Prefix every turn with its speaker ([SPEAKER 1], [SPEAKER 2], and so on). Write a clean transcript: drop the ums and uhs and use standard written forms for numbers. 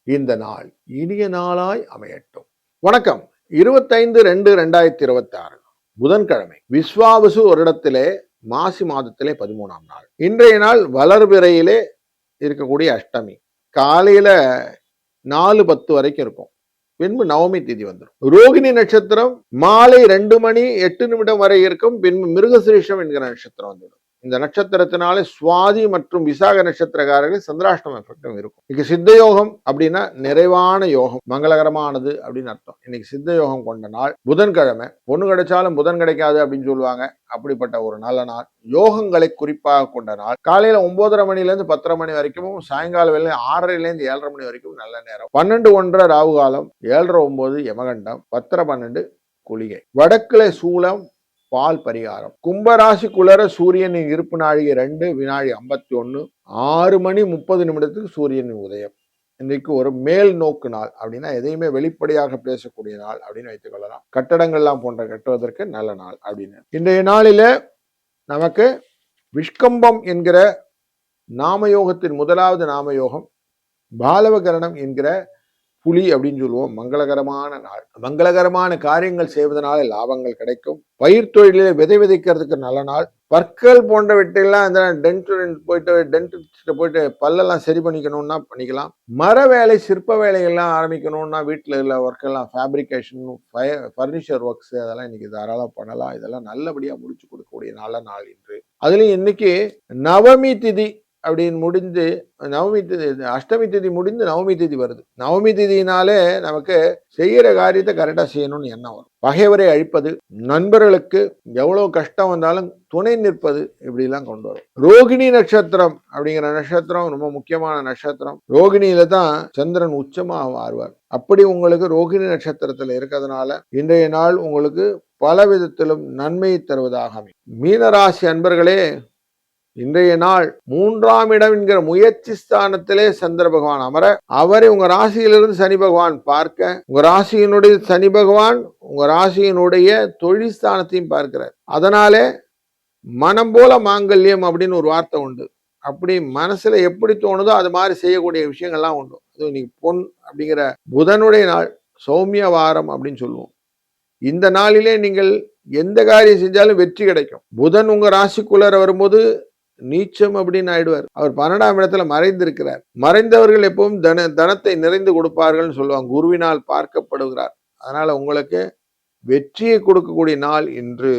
[SPEAKER 1] இந்த நாள் இனிய நாளாய் அமையட்டும். வணக்கம். 25/2/2026 புதன்கிழமை, விஸ்வாவசு வருடத்திலே மாசி மாதத்திலே 13ஆம் நாள். இன்றைய நாள் வளர்பிறையிலே இருக்கக்கூடிய அஷ்டமி. காலையில 4:10 வரைக்கும் இருக்கும். பின்பு நவமி திதி வந்துடும். ரோகிணி நட்சத்திரம் மாலை 2 மணி 8 நிமிடம் வரை இருக்கும். பின்பு மிருகசிரீஷம் என்கிற நட்சத்திரம் வந்துடும். இந்த நட்சத்திரத்தினாலே சுவாதி மற்றும் விசாக நட்சத்திரக்காரர்கள் சந்திராஷ்டம எஃபெக்டும் இருக்கும். இன்னைக்கு சித்த யோகம் அப்படின்னா நிறைவான யோகம், மங்களகரமானது அப்படின்னு அர்த்தம். இன்னைக்கு சித்த யோகம் கொண்ட நாள் புதன்கிழமை. பொண்ணு கிடைச்சாலும் புதன் கிடைக்காது அப்படின்னு சொல்லுவாங்க. அப்படிப்பட்ட ஒரு நல்ல நாள். யோகங்களை குறிப்பாக கொண்ட நாள். காலையில 9:30 மணிலேருந்து 10:30 மணி வரைக்கும், சாயங்கால வேலை 6:30லேருந்து 7:30 மணி வரைக்கும் நல்ல நேரம். 12:01 ராகு காலம், 7:09 யமகண்டம், 10:12 குளிகை. வடக்குல சூலம், பால் பரிகாரம். கும்பராசி குளர சூரியனின் இருப்பு நாழிகை 2 வினாடி 51, 6 மணி 30 நிமிடத்துக்கு சூரியனின் உதயம். இன்றைக்கு ஒரு மேல் நோக்கு நாள். அப்படின்னா எதையுமே வெளிப்படையாக பேசக்கூடிய நாள் அப்படின்னு வைத்துக் கொள்ளலாம். கட்டடங்கள்லாம் போன்ற கட்டுவதற்கு நல்ல நாள் அப்படின்னு. இன்றைய நாளில நமக்கு விஷ்கம்பம் என்கிற நாமயோகத்தின் முதலாவது நாமயோகம், பாலவகரணம் என்கிற புலி அப்படின்னு சொல்லுவோம். மங்களகரமான நாள். மங்களகரமான காரியங்கள் செய்வதனால லாபங்கள் கிடைக்கும். பயிர் தொழிலே விதை விதைக்கிறதுக்கு நல்ல நாள். பற்கள் போன்றவற்றெல்லாம் இந்த டென்டிஸ்ட் போயிட்டு பல்லெல்லாம் சரி பண்ணிக்கணும்னா பண்ணிக்கலாம். மர வேலை, சிற்ப வேலைகள்லாம் ஆரம்பிக்கணும்னா வீட்டில் உள்ள ஒர்க்கெல்லாம், ஃபேப்ரிகேஷன், ஃபர்னிச்சர் ஒர்க்ஸ், அதெல்லாம் இன்னைக்கு தாராளம் பண்ணலாம். இதெல்லாம் நல்லபடியாக முடிச்சு கொடுக்கக்கூடிய நல்ல நாள் இன்று. அதுலேயும் இன்னைக்கு நவமி திதி அப்படின்னு முடிந்து, நவமி திதி, அஷ்டமி திதி முடிந்து நவமி திதி வருது. நவமி திதினாலே நமக்கு செய்யற காரியத்தை கரெக்டா செய்யணும்னு எண்ணம் வரும். பகைவரை அழிப்பது, நண்பர்களுக்கு எவ்வளவு கஷ்டம் வந்தாலும் துணை நிற்பது, இப்படி எல்லாம் கொண்டு வரும். ரோகிணி நட்சத்திரம் அப்படிங்கிற நட்சத்திரம் ரொம்ப முக்கியமான நட்சத்திரம். ரோகிணியில தான் சந்திரன் உச்சமாக மாறுவார். அப்படி உங்களுக்கு ரோகிணி நட்சத்திரத்துல இருக்கிறதுனால இன்றைய நாள் உங்களுக்கு பல விதத்திலும் நன்மையை தருவதாக அமையும். மீனராசி அன்பர்களே, இன்றைய நாள் 3ஆம் இடம் என்கிற முயற்சி ஸ்தானத்திலே சந்திர பகவான் அமர, அவரை உங்க ராசியிலிருந்து சனி பகவான் பார்க்க, உங்க ராசியினுடைய சனி பகவான் உங்க ராசியினுடைய தொழில் ஸ்தானத்தையும் பார்க்கிறார். அதனாலே மனம் போல மாங்கல்யம் அப்படின்னு ஒரு வார்த்தை உண்டு. அப்படி மனசுல எப்படி தோணுதோ அது மாதிரி செய்யக்கூடிய விஷயங்கள்லாம் உண்டு. அது இன்னைக்கு பொன் அப்படிங்கிற புதனுடைய நாள், சௌமிய வாரம் அப்படின்னு சொல்லுவோம். இந்த நாளிலே நீங்கள் எந்த காரியம் செஞ்சாலும் வெற்றி கிடைக்கும். புதன் உங்க ராசிக்குள்ளர வரும்போது நீச்சம் அப்படின்னு ஆயிடுவார். அவர் 12ஆம் இடத்துல மறைந்திருக்கிறார். மறைந்தவர்கள் எப்பவும் தனத்தை நிறைந்து கொடுப்பார்கள் சொல்லுவாங்க. குருவினால் பார்க்கப்படுகிறார். அதனால உங்களுக்கு வெற்றியை கொடுக்கக்கூடிய நாள் இன்று.